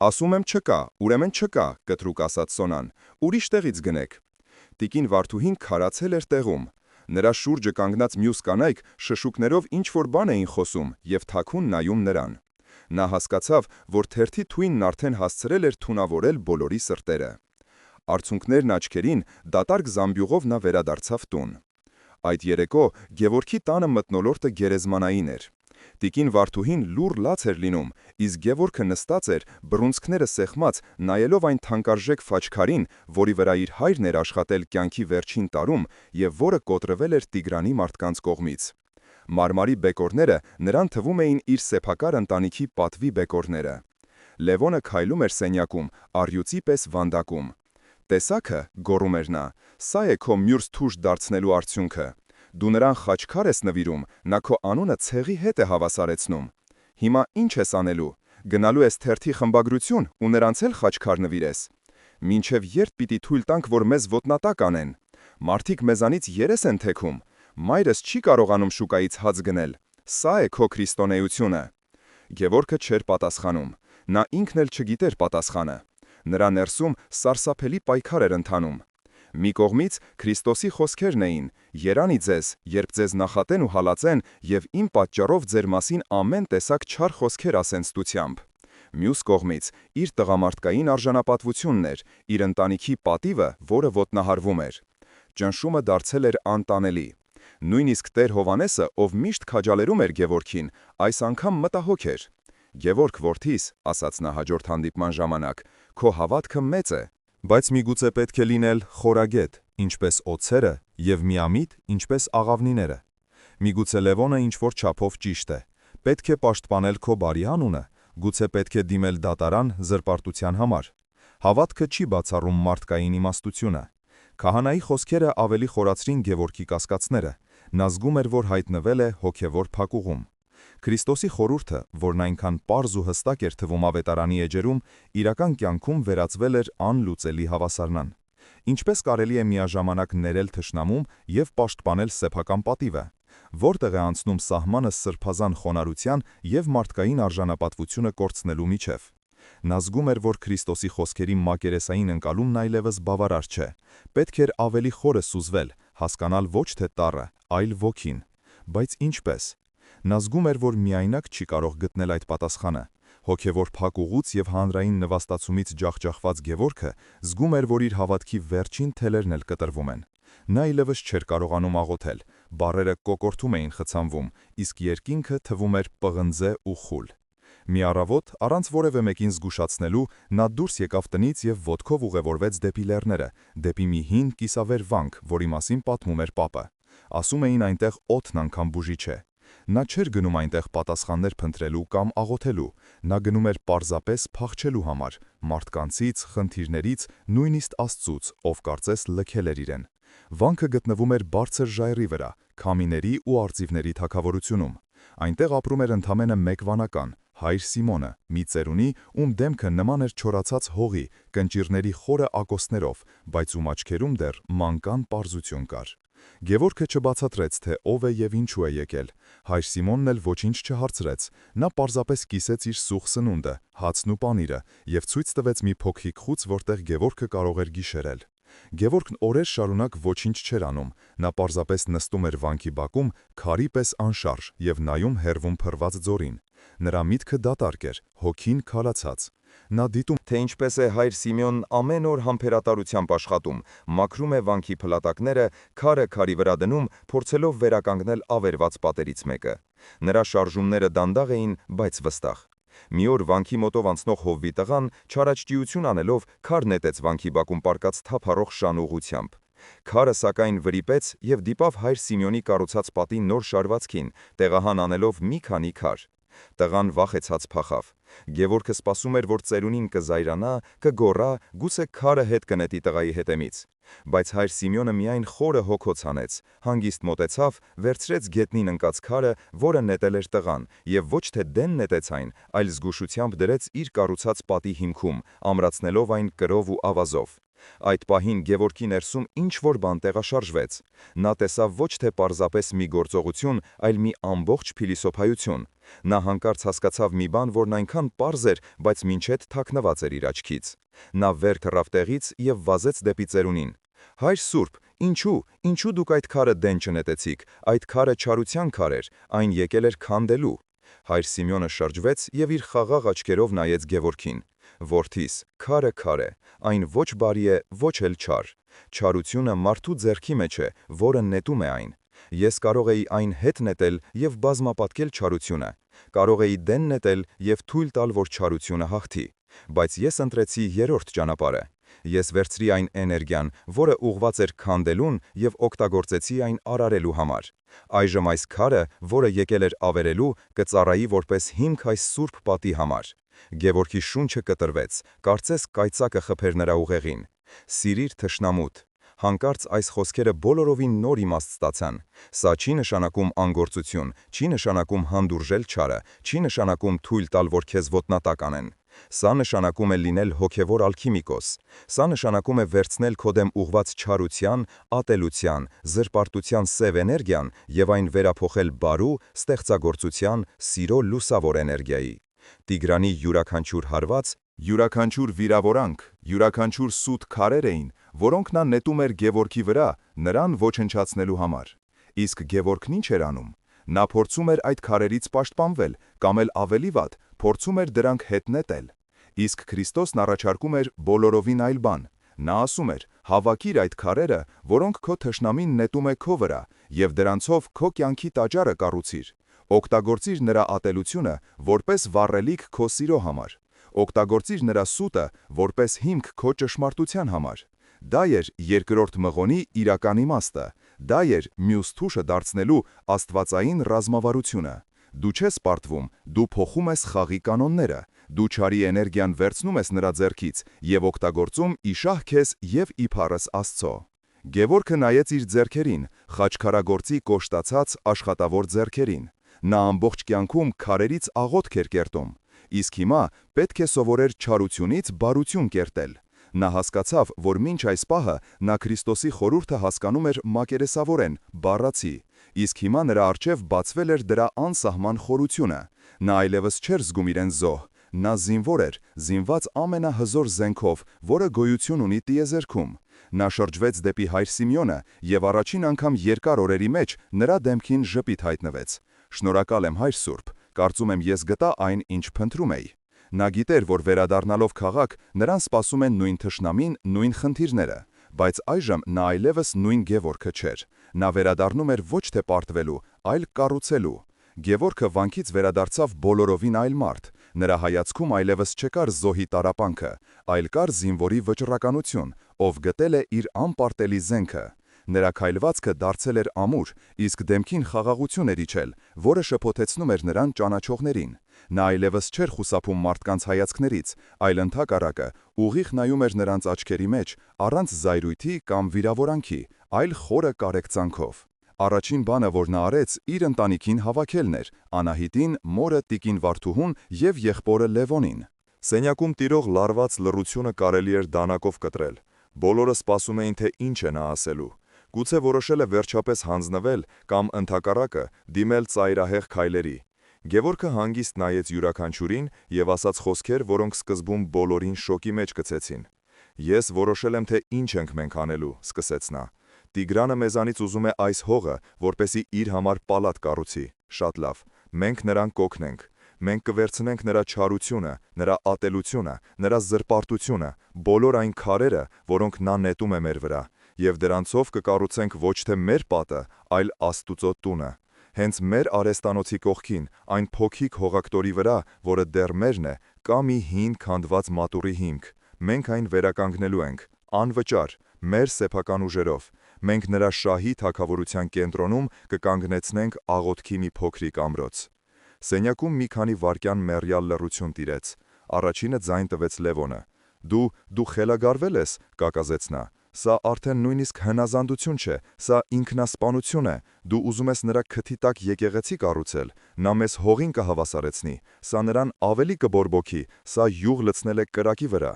«Ասում եմ չկա, ուրեմն չկա», կտրուկ ասաց Սոնան, «ուրիշ տեղից գնեք»։ Տիկին Վարդուհին քարացել էր տեղում։ Նրա շուրջը կանգնած մյուս կանայք շշուկներով ինչ-որ բան էին խոսում և թաքուն նայում նրան։ Նա հասկացավ, որ թերթի թույնն արդեն հասցրել էր թունավորել բոլորի սրտերը։ Արցունքներն աչքերին, դատարկ զամբյուղով նա վերադարձավ տուն։ Այդ երեկո Գևորգի տանը մթնոլորտը գերեզմանային էր։ Տիկին Վարդուհին լուռ լաց էր լինում, իսկ Գևորգը նստած էր, բռունցքները սեղմած, նայելով այն թանկարժեք ֆաչքարին, որի վրա իր հայրն էր աշխատել կյանքի վերջին տարում և որը կոտրվել էր Տիգրանի մարդկանց կողմից։ Մարմարի բեկորները նրան թվում էին իր սեփակար ընտանիքի պատվի բեկորները։ Լևոնը քայլում էր սենյակում, առյուծի պես վանդակում։ «Տեսաքը», գոռում էր նա, «սա է քո մյուս թուժ դարձնելու արդյունքը։ Դու նրան խաչքար ես նվիրում, նա քո անունը ցեղի հետ է հավասարեցնում։ Հիմա ինչ ես անելու, գնալու ես թերթի խմբագրություն ու նրանց էլ խաչքար նվիրես։ Մինչև երբ պիտի թույլ տանք, որ մեզ ոտնատակ անեն։ Մարդիկ մեզանից երես են թեքում, մայրս չի կարողանում շուկայից հաց գնել, սա է քո քրիստոնեությունը»։ Գևորգը չէր պատասխանում, նա ինքն էլ չգիտեր պատասխանը։ Նրա ներսում սարսափելի պայքար էր ընթանում։ Մի կողմից Քրիստոսի խոսքերն էին. «Երանի ձեզ, երբ ձեզ նախատեն ու հալածեն, և իմ պատճառով ձեր մասին ամեն տեսակ չար խոսքեր ասեն ստությամբ»։ Մյուս կողմից իր տղամարդկային արժանապատվությունն էր, իր ընտանիքի պատիվը, որը ոտնահարվում էր։ Ճնշումը դարձել էր անտանելի։ Նույնիսկ Տեր Հովհաննեսը, ով միշտ քաջալերում էր Գևորգին, այս անգամ մտահոգ էր։ «Գևորգ որդիս», ասաց նա հաջորդ հանդիպման ժամանակ, «քո հավատքը մեծ է, բայց միգուցե պետք է լինել խորագետ, ինչպես օձերը, և միամիտ, ինչպես աղավնիները։ Միգուցե Լևոնը ինչ-որ չափով ճիշտ է, պետք է պաշտպանել քո բարի անունը, գուցե պետք է դիմել դատարան զրպարտության համար։ Հավատքը չի բացառում մարդկային իմաստությունը»։ Քահանայի խոսքերը ավելի խորացրին Գևորգի կասկածները, նա զգում էր, որ հայտնվել է հոգևոր փակուղում։ Քրիստոսի խորհուրդը, որն այնքան պարզ ու հստակ էր թվում ավետարանի էջերում, իրական կյանքում վերածվել էր անլուծելի հավասարման։ Ինչպես կարելի է միաժամանակ ներել թշնամում և պաշտպանել սեփական պատիվը։ Որտեղ է անցնում սահմանը սրբազան խոնարհության և մարդկային արժանապատվությունը կորցնելու միջև։ Նա զգում էր, որ Քրիստոսի խոսքերի մակերեսային ընկալումն այլևս բավարար չէ։ Պետք էր ավելի խորը սուզվել, հասկանալ ոչ թե տառը, այլ ոգին։ Բայց ինչպե՞ս։ Նա զգում էր, որ միայնակ չի կարող գտնել այդ պատասխանը։ Հոգևոր փակուղուց և հանրային նվաստացումից ջախջախված Գևորգը զգում էր, որ իր հավատքի վերջին թելերն էլ կտրվում են։ Նա այլևս չէր կարողանում աղոթել, բառերը կոկորդում էին խցանվում, իսկ երկինքը թվում էր պղնձե ու խուլ։ Մի առավոտ, առանց որևէ մեկին զգուշացնելու, նա դուրս եկավ տնից և ոտքով ուղևորվեց դեպի լեռները, դեպի մի հին կիսավեր վանք, որի մասին պատմում էր պապը։ Ասում էին այնտեղ օդն անգամ բուժիչ է։ Նա չէր գնում այնտեղ պատասխաններ փնտրելու կամ աղոթելու, նա գնում էր պարզապես փախչելու համար, մարդկանցից, խնդիրներից, նույնիսկ Աստծուց, ով կարծես լքել էր իրեն։ Վանքը գտնվում էր բարձր ժայռի վրա, քամիների ու արծիվների թագավորությունում։ Այնտեղ ապրում էր ընդամենը մեկ վանական, հայր Սիմոնը, մի ծերունի, ում դեմքը նման էր չորացած հողի, կնճիռների խորը ակոսներով, բայց ում աչքերում դեռ մանկան պարզություն կար։ Գևորգը չբացատրեց, թե ով է և ինչու է եկել։ Հայր Սիմոնն էլ ոչինչ չհարցրեց, նա պարզապես կիսեց իր սուխ սնունդը, հացն ու պանիրը, և ցույց տվեց մի փոքրիկ խուց, որտեղ Գևորգը կարող էր գիշերել։ Գևորգն օրեր շարունակ ոչինչ չէր անում, նա պարզապես նստում էր վանքի բակում, քարի պես անշարժ և նայում հեռվում փռված ձորին։ Նրա միտքը դատարկ էր, հոգին քալացած։ Նա դիտում, թե ինչպես է հայր Սիմեոնն ամեն օր համբերատարությամբ աշխատում, մաքրում է վանքի փլատակները, քարը քարի վրա դնում, փորձելով վերականգնել ավերված պատերից մեկը։ Նրա շարժումները դանդաղ էին, բայց վստահ։ Մի օր վանքի մոտով անցնող հովվի տղան, չարաճճիություն անելով, քար նետեց վանքի բակում պառկած թափառող շան ուղղությամբ։ Քարը սակայն վրիպեց և դիպավ հայր Սիմեոնի կառուցած պատի նոր շարվածքին, տեղահան անելով մի քանի քար։ Տղան վախեցած փախավ։ Գևորգը սպասում էր, որ ծերունին կզայրանա, կգոռա, գուցե քարը հետ կնետի տղայի հետևից։ Բայց հայր Սիմեոնը միայն խորը հոգոց հանեց, հանգիստ մոտեցավ, վերցրեց գետնին ընկած քարը, որը նետել էր տղան, և ոչ թե դեն նետեց այն, այլ զգուշությամբ դրեց իր կառուցած պատի հիմքում, ամրացնելով այն կրով ու ավազով։ Այդ պահին Գևորգի ներսում ինչ-որ բան տեղաշարժվեց։ Նա տեսավ ոչ թե պարզապես մի գործողություն, այլ մի ամբողջ փիլիսոփայություն։ Նա հանկարծ հասկացավ մի բան, որն այնքան պարզ էր, բայց մինչետ թաքնված էր իր աչքից։ Նա վեր թռավ տեղից և վազեց դեպի ծերունին։ «Հայր Սուրբ, ինչու դուք այդ քարը դեն չնետեցիք, այդ քարը չարության քար էր, այն եկել էր քանդելու»։ Հայր Սիմեոնը շրջվեց և իր խաղաղ աչքերով նայեց Գևորգին։ «Որդիս, քարը քար է, այն ոչ բարի է, ոչ էլ չար։ Չարությունը մարդու ձեռքի մեջ է, որը նետում է այն։ Ես կարող էի այն հետ նետել և բազմապատկել չարությունը, կարող էի դեն նետել և թույլ տալ, որ չարությունը հաղթի, բայց ես ընտրեցի երրորդ ճանապարհը։ Ես վերցրի այն էներգիան, որը ուղղված էր քանդելուն և օգտագործեցի այն արարելու համար։ Այժմ այս քարը, որը եկել էր ավերելու, կծառայի որպես հիմք այս սուրբ պատի համար։ Գևորգի շունչը կտրվեց, կարծես կայծակը խփեր նրա ուղեղին։ Սիրիր թշնամուդ։ Հանկարծ այս խոսքերը բոլորովին նոր իմաստ ստացան։ Սա չի նշանակում անգործություն, չի նշանակում հանդուրժել չարը, չի նշանակում թույլ տալ, որ քեզ ոտնատակ անեն։ Սա նշանակում է լինել հոգևոր ալքիմիկոս։ Սա նշանակում է վերցնել քո դեմ ուղված չարության, ատելության, զրպարտության սև էներգիան և այն վերափոխել բարու, ստեղծագործության, սիրո լուսավոր էներգիայի։ Տիգրանի յուրաքանչյուր հարված, յուրաքանչյուր վիրավորանք, յուրաքանչյուր սուտ քարեր էին, որոնք նա նետում էր Գևորգի վրա, նրան ոչնչացնելու համար։ Իսկ Գևորգն ինչ էր անում։ Նա փորձում էր այդ քարերից պաշտպանվել, կամ էլ ավելի վատ, փորձում էր դրանք հետ նետել։ Իսկ Քրիստոսն առաջարկում էր բոլորովին այլ բան։ Նա ասում էր. «Հավաքիր այդ քարերը, որոնք քո թշնամին նետում է քո վրա, և դրանցով քո կյանքի տաճարը կառուցիր։ Օգտագործիր նրա ատելությունը որպես վառելիք քո սիրո համար։ Օգտագործիր նրա սուտը որպես հիմք քո ճշմարտության համար»։ Դա էր երկրորդ մղոնի իրական իմաստը։ Դա էր մյուս թուշը դարձնելու աստվածային ռազմավարությունը։ Դու չես պարտվում, դու փոխում ես խաղի կանոնները։ Դու չարի էներգիան վերցնում ես նրա ձեռքից և օգտագործում իշահ քեզ և իբարս Աստծո։ Գևորգը նայեց իր ձեռքերին, խաչքարագործի կոշտացած աշխատավոր ձեռքերին։ Նա ամբողջ կյանքում քարերից աղոթք էր կերտում։ Իսկ հիմա պետք է սովորեր չարությունից բարություն կերտել։ Նա հասկացավ, որ մինչ այս պահը նա Քրիստոսի խորհուրդը հասկանում էր մակերեսավորեն, բառացի, իսկ հիմա նրա առջև բացվել էր դրա անսահման խորությունը։ Նա այլևս չէր զգում իրեն զոհ։ Նա զինվոր էր, զինված ամենահզոր զենքով, որը գոյություն ունի տիեզերքում։ Նա շրջվեց դեպի հայր Սիմեոնը և առաջին անգամ երկար օրերի մեջ նրա դեմքին ժպիտ հայտնվեց։ «Շնորհակալ եմ, Հայր Սուրբ, կարծում եմ ես գտա այն, ինչ փնտրում էի»։ Նա գիտեր, որ վերադառնալով քաղաք, նրան սպասում են նույն թշնամին, նույն խնդիրները, բայց այժմ նա այլևս նույն Գևորգը չէր։ Նա վերադառնում էր ոչ թե պարտվելու, այլ կառուցելու։ Գևորգը վանքից վերադարձավ բոլորովին այլ մարդ։ Նրա հայացքում այլևս չկար զոհի տառապանքը, այլ կար զինվորի վճռականություն, ով գտել է իր անպարտելի զենքը։ Նրա քայլվածքը դարձել էր ամուր, իսկ դեմքին խաղաղություն էր իջել, որը շփոթեցնում էր նրան ճանաչողներին։ Նա այլևս չէր խուսափում մարդկանց հայացքներից, այլ ընդհակառակը, ուղիղ նայում էր նրանց աչքերի մեջ, առանց զայրույթի կամ վիրավորանքի, այլ խորը կարեկցանքով։ Առաջին բանը, որ նա արեց, իր ընտանիքին հավաքելն էր՝ Անահիտին, մորը տիկին Վարդուհուն և եղբորը Լևոնին։ Սենյակում տիրող լարված լռությունը կարելի էր դանակով կտրել։ Բոլորը սպասում էին, թե ինչ է նա ասելու։ Գուցե որոշել է վերջապես հանձնվել կամ ընդհակառակը դիմել ծայրահեղ քայլերի։ Գևորգը հանգիստ նայեց յուրաքանչյուրին և ասաց խոսքեր, որոնք սկզբում բոլորին շոկի մեջ գցեցին։ «Ես որոշել եմ, թե ինչ ենք մենք անելու», սկսեց նա։ «Տիգրանը մեզանից ուզում է այս հողը, որպեսզի իր համար պալատ կառուցի։ Շատ լավ, մենք նրան կօգնենք։ Մենք կվերցնենք նրա չարությունը, նրա ատելությունը, նրա զրպարտությունը, բոլոր այն քարերը, որոնք նա նետում է մեր վրա, և դրանցով կկառուցենք ոչ թե մեր պատը, այլ Աստուծո տունը։ Հենց մեր արհեստանոցի կողքին, այն փոքրիկ հողակտորի վրա, որը դեռ մերն է, կա մի հին քանդված մատուռի հիմք։ Մենք այն վերականգնելու ենք, անվճար, մեր սեփական ուժերով։ Մենք նրա շահի թագավորության կենտրոնում կկանգնեցնենք աղոթքի մի փոքրիկ ամրոց»։ Սենյակում մի քանի վայրկյան մեռյալ լռություն տիրեց։ Առաջինը ձայն տվեց Լևոնը։ Դու խելագարվել ես, կակազեց նա։ Սա արդեն նույնիսկ հնազանդություն չէ, սա ինքնասպանություն է։ Դու ուզում ես նրա քթի տակ եկեղեցի կառուցել։ Նա մեզ հողին կհավասարեցնի։ Սա նրան ավելի կբորբոքի, սա յուղ լցնել է կրակի վրա։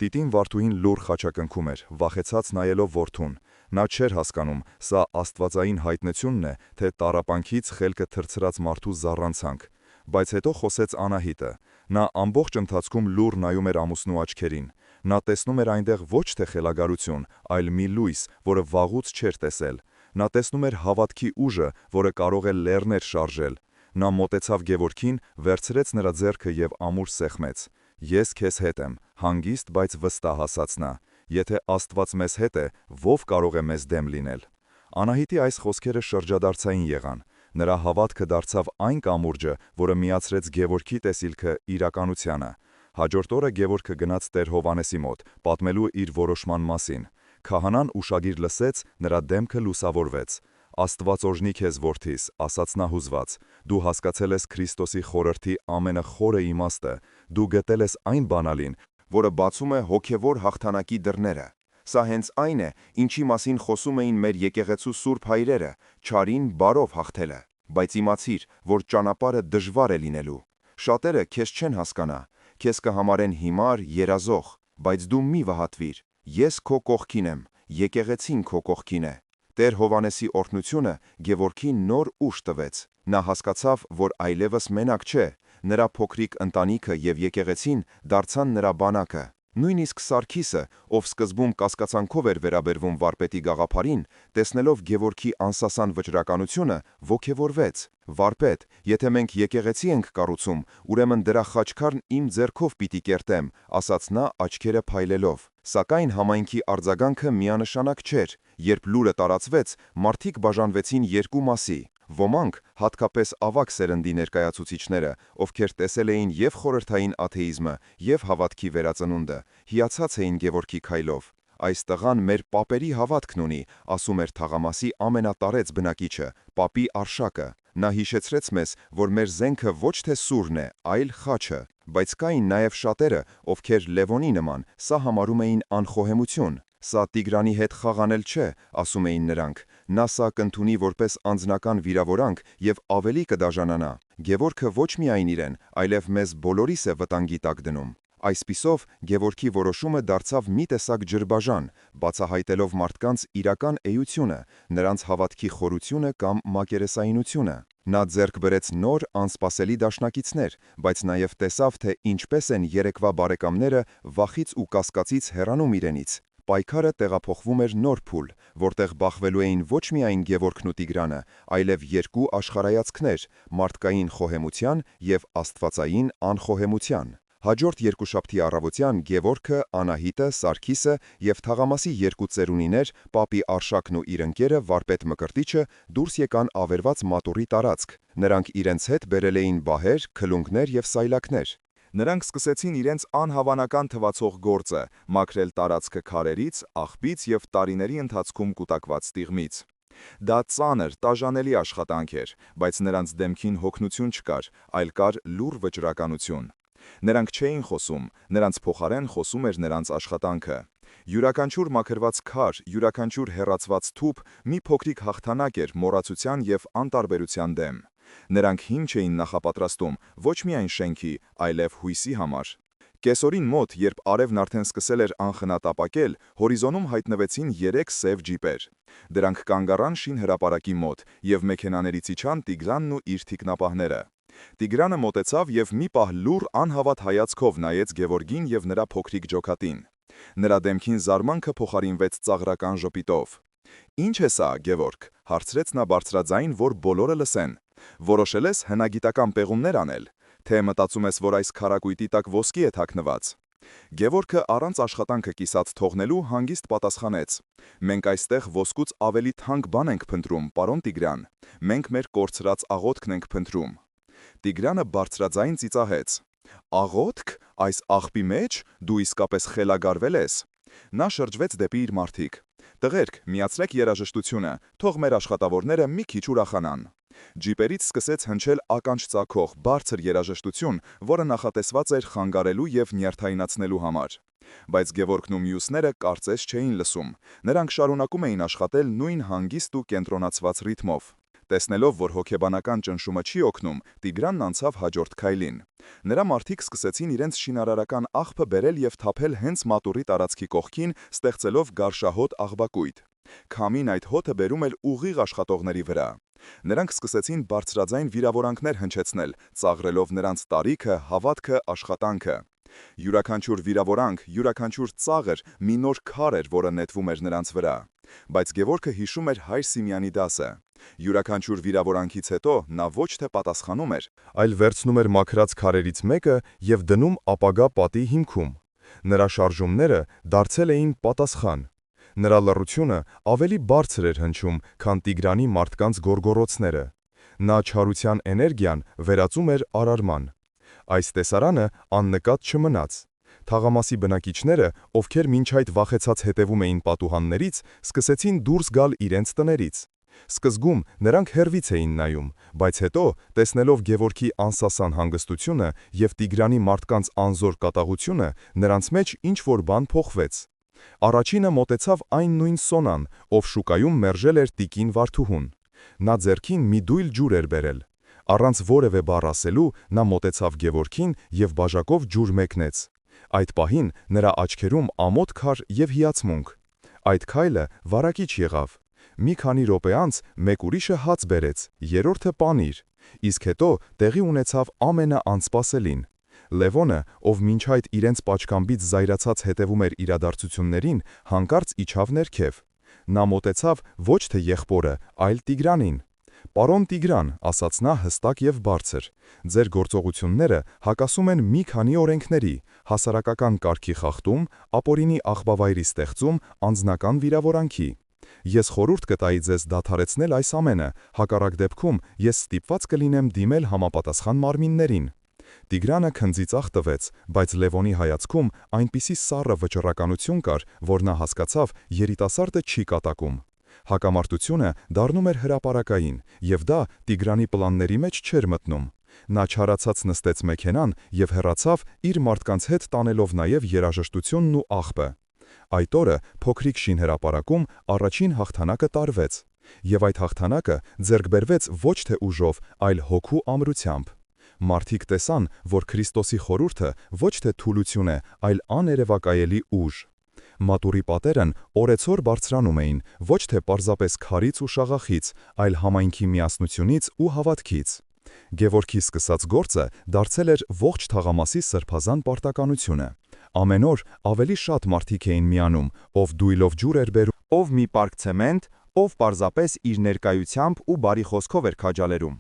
Տիտին Վարդուհին լուռ խաչակնքում էր, վախեցած նայելով որդուն։ Նա չէր հասկանում, սա աստվածային հայտնությունն է, թե տառապանքից խելքը թռցրած մարդու զառանցանք։ Բայց հետո խոսեց Անահիտը։ Նա ամբողջ ընթացքում լուռ նայում էր ամուսնու աչքերին։ Նա տեսնում էր այնտեղ ոչ թե խելագարություն, այլ մի լույս, որը վաղուց չէր տեսել։ Նա տեսնում էր հավատքի ուժը, որը կարող է լեռներ շարժել։ Նա մոտեցավ Գևորգին, վերցրեց նրա ձեռքը և ամուր սեղմեց։ «Ես քեզ հետ եմ», հանգիստ, բայց վստահ ասաց նա։ «Եթե Աստված մեզ հետ է, ով կարող է մեզ դեմ լինել»։ Անահիտի այս խոսքերը շրջադարձային եղան։ Նրա հավատքը դարձավ այն կամուրջը, որը միացրեց Գևորգի տեսիլքը իրականությանը։ Հաջորդ օրը Գևորգը գնաց Տեր Հովհաննեսի մոտ, պատմելու իր որոշման մասին։ Քահանան ուշագիր լսեց, նրա դեմքը լուսավորվեց։ «Աստված օրհնի քեզ, որդիս», ասաց նա հուզված, «դու հասկացել ես Քրիստոսի խորհրդի ամենախորը իմաստը, դու գտել ես այն բանալին, որը բացում է հոգևոր հաղթանակի դռները։ Սա հենց այն է, ինչի մասին խոսում էին մեր եկեղեցու սուրբ հայրերը, չարին բարով հաղթելը, բայց իմացիր, որ ճանապարհը դժվար է լինելու։ Շատերը քեզ չեն հասկանա, քեզ կհամարեն հիմար, երազող, բայց դու մի վհատվիր, ես քո կողքին եմ, եկեղեցին քո կողքին է»։ Տեր Հովհաննեսի օրհնությունը Գևորգին նոր ուժ տվեց։ Նա հասկացավ, որ այլևս մենակ չէ, նրա փոքրիկ ընտանիքը և եկեղեցին դարձան նրա բանակը։ Նույնիսկ Սարգիսը, ով սկզբում կասկածանքով էր վերաբերվում վարպետի գաղափարին, տեսնելով Գևորգի անսասան վճռականությունը, ոգևորվեց։ «Վարպետ, եթե մենք եկեղեցի ենք կառուցում, ուրեմն դրա խաչքարն իմ ձեռքով պիտի կերտեմ», ասաց նա աչքերը փայլելով։ Սակայն համայնքի արձագանքը միանշանակ չէր։ Երբ լուրը տարածվեց, մարդիկ բաժանվեցին երկու մասի։ Ոմանք, հատկապես ավագ սերնդի ներկայացուցիչները, ովքեր տեսել էին և խորհրդային աթեիզմը, և հավատքի վերածնունդը, հիացած էին Գևորգի քայլով։ «Այս տղան մեր պապերի հավատքն ունի», ասում էր թաղամասի ամենատարեց բնակիչը, Պապի Արշակը։ Նա հիշեցրեց մեզ, որ մեր զենքը ոչ թե սուրն է, այլ խաչը։ Բայց կային նաև շատերը, ովքեր Լևոնի նման սա համարում էին անխոհեմություն։ «Սա Տիգրանի հետ խաղանել չէ», ասում էին նրանք, «նա սա կընդունի որպես անձնական վիրավորանք և ավելի կդաժանանա։ Գևորգը ոչ միայն իրեն, այլև մեզ բոլորիս է վտանգի տակ դնում»։ Այսպիսով, Գևորգի որոշումը դարձավ մի տեսակ ջրբաժան, բացահայտելով մարդկանց իրական էությունը, նրանց հավատքի խորությունը կամ մակերեսայնությունը։ Նա ձեռք բերեց նոր, անսպասելի դաշնակիցներ, բայց նաև տեսավ, թե ինչպես են երեկվա բարեկամները վախից ու կասկածից հեռանում իրենից։ Պայքարը տեղափոխվում էր նոր փուլ, որտեղ բախվելու էին ոչ միայն Գևորգն ու Տիգրանը, այլև երկու աշխարհայացքներ՝ մարդկային խոհեմության և աստվածային անխոհեմության։ Հաջորդ երկուշաբթի առավոտյան Գևորգը, Անահիտը, Սարգիսը և թաղամասի երկու ծերունիներ, Պապի Արշակն ու իր ընկերը վարպետ Մկրտիչը դուրս եկան ավերված մատուռի տարածք։ Նրանք իրենց հետ բերել էին բահեր, քլունգներ և սայլակներ։ Նրանք սկսեցին իրենց անհավանական թվացող գործը՝ մաքրել տարածքը քարերից, աղբից և տարիների ընթացքում կուտակված տիղմից։ Դա ծանր, տաժանելի աշխատանք էր, բայց նրանց դեմքին հոգնություն չկար, այլ կար լուռ վճռականություն։ Նրանք չէին խոսում, նրանց փոխարեն խոսում էր նրանց աշխատանքը։ Յուրաքանչյուր մաքրված քար, յուրաքանչյուր հեռացված թուփ մի փոքրիկ հաղթանակ էր մոռացության և անտարբերության դեմ։ Նրանք հիմ չէին նախապատրաստում ոչ միայն շենքի, այլև հույսի համար։ Կեսօրին մոտ, երբ արևն արդեն սկսել էր անխնատապակել, հորիզոնում հայտնվեցին 3 սև ջիպեր։ Դրանք կանգ առան շինհրապարակի մոտ, և մեքենաներից իջան Տիգրանն ու իր թիկնապահները։ Տիգրանը մոտեցավ և մի պահ լուռ անհավատ հայացքով նայեց Գևորգին և նրա փոքրիկ ջոկատին։ Նրա դեմքին զարմանքը փոխարինվեց ծաղրական ժպիտով։ «Ինչ է սա, Գևորգ», հարցրեց նա բարձրաձայն, որ բոլորը լսեն։ «Որոշել ես հնագիտական պեղումներ անել, թե մտածում ես, որ այս քարակույտի տակ ոսկի է թաքնված»։ Գևորգը առանց աշխատանքը կիսած թողնելու հանգիստ պատասխանեց. «Մենք այստեղ ոսկուց ավելի թանկ բան ենք փնտրում, պարոն Տիգրան։ Մենք մեր կորցրած աղոթքն ենք փնտրում»։ Տիգրանը բարձրաձայն ծիծաղեց. «Աղոթք, այս աղբի մեջ, դու իսկապես խելագարվել ես»։ Նա շրջվեց դեպի իր մարդիկ. «Տղերք, միացրեք երաժշտությունը, թող մեր աշխատավորները մի քիչ ուրախանան»։ Ջիպերից սկսեց հնչել ականջ ծակող, բարձր երաժշտություն, որը նախատեսված էր խանգարելու և նյարդայնացնելու համար։ Բայց Գևորգն ու մյուսները կարծես չէին լսում։ Նրանք շարունակում էին աշխատել նույն հանգիստ ու կենտրոնացված ռիթմով։ Տեսնելով, որ հոգեբանական ճնշումը չի օգնում, Տիգրանն անցավ հաջորդ քայլին։ Նրա մարդիկ սկսեցին իրենց շինարարական աղբը բերել և թափել հենց մատուռի տարածքի կողքին, ստեղծելով գարշահոտ աղբակույտ։ Քամին այդ հոթը բերում էր ուղիղ աշխատողների վրա։ Նրանք սկսեցին բարձրաձայն վիրավորանքներ հնչեցնել, ծաղրելով նրանց տարիքը, հավատքը, աշխատանքը։ Յուրաքանչյուր վիրավորանք, յուրաքանչյուր ծաղր մի նոր քար էր, որը նետվում էր նրանց վրա։ Բայց Գևորգը հիշում էր հայր Սիմեոնի դասը։ Յուրաքանչյուր վիրավորանքից հետո նա ոչ թե պատասխանում էր, այլ վերցնում էր մաքրած քարերից մեկը և դնում ապագա պատի հիմքում։ Նրա շարժումները դարձել էին պատասխան։ Նրա լռությունը ավելի բարձր էր հնչում, քան Տիգրանի մարդկանց գոռգոռոցները։ Նա չարության էներգիան վերածում էր արարման։ Այս տեսարանը աննկատ չմնաց։ Թաղամասի բնակիչները, ովքեր մինչ այդ վախեցած հետևում էին պատուհաններից, սկսեցին դուրս գալ իրենց տներից։ Սկզբում նրանք հեռվից էին նայում, բայց հետո, տեսնելով Գևորգի անսասան հանգստությունը և Տիգրանի մարդկանց անզոր կատաղությունը, նրանց մեջ ինչ-որ բան փոխվեց։ Առաջինը մոտեցավ այն նույն Սոնան, ով շուկայում մերժել էր տիկին Վարդուհուն։ Նա ձեռքին մի դույլ ջուր էր բերել։ Առանց որևէ բառ ասելու, նա մոտեցավ Գևորգին և բաժակով ջուր մեկնեց։ Այդ պահին նրա աչքերում ամոթ քար և հիացմունք։ Այդ քայլը վարակիչ եղավ։ Մի քանի րոպե անց մեկ ուրիշը հաց բերեց, երրորդը պանիր, իսկ հետո տեղի ունեցավ ամենաանսպասելին։ Լևոնը, ով մինչ այդ իրենց պատշգամբից զայրացած հետևում էր իրադարձություններին, հանկարծ իջավ ներքև։ Նա մոտեցավ ոչ թե եղբորը, այլ Տիգրանին։ «Պարոն Տիգրան», ասաց նա հստակ և բարձր, «ձեր գործողությունները հակասում են մի քանի օրենքների՝ հասարակական կարգի խախտում, ապօրինի աղբավայրի ստեղծում, անձնական վիրավորանքի։ Ես խորհուրդ կտայի ձեզ դադարեցնել այս ամենը, հակառակ դեպքում ես ստիպված կլինեմ դիմել համապատասխան մարմիններին»։ Տիգրանը քնձիծաղ տվեց, բայց Լևոնի հայացքում այնպիսի սառը վճռականություն կար, որ նա հասկացավ երիտասարդը չի կատակում։ Հակամարտությունը դառնում էր հրապարակային, և դա Տիգրանի պլանների մեջ չէր մտնում։ Նա չարացած նստեց մեքենան և հեռացավ, իր մարդկանց հետ տանելով նաև երաժշտությունն ու աղբը։ Այդ օրը փոքրիկ շինհրապարակում առաջին հաղթանակը տարվեց։ Եվ այդ հաղթանակը ձեռք բերվեց ոչ թե ուժով, այլ հոգու ամրությամբ։ Մարդիկ տեսան, որ Քրիստոսի խորհուրդը ոչ թե թուլություն է, այլ աներևակայելի ուժ։ Մատուռի պատերն օրեցօր բարձրանում էին, ոչ թե պարզապես քարից ու շաղախից, այլ համայնքի միասնությունից ու հավատքից։ Գևորգի սկսած գործը դարձել էր ողջ թաղամասի սրբազան պարտականությունը։ Ամեն օր ավելի շատ մարդիկ էին միանում, ով դույլով ջուր էր բերում, ով մի պարկ ցեմենտ, ով պարզապես իր ներկայությամբ ու բարի խոսքով էր քաջալերում։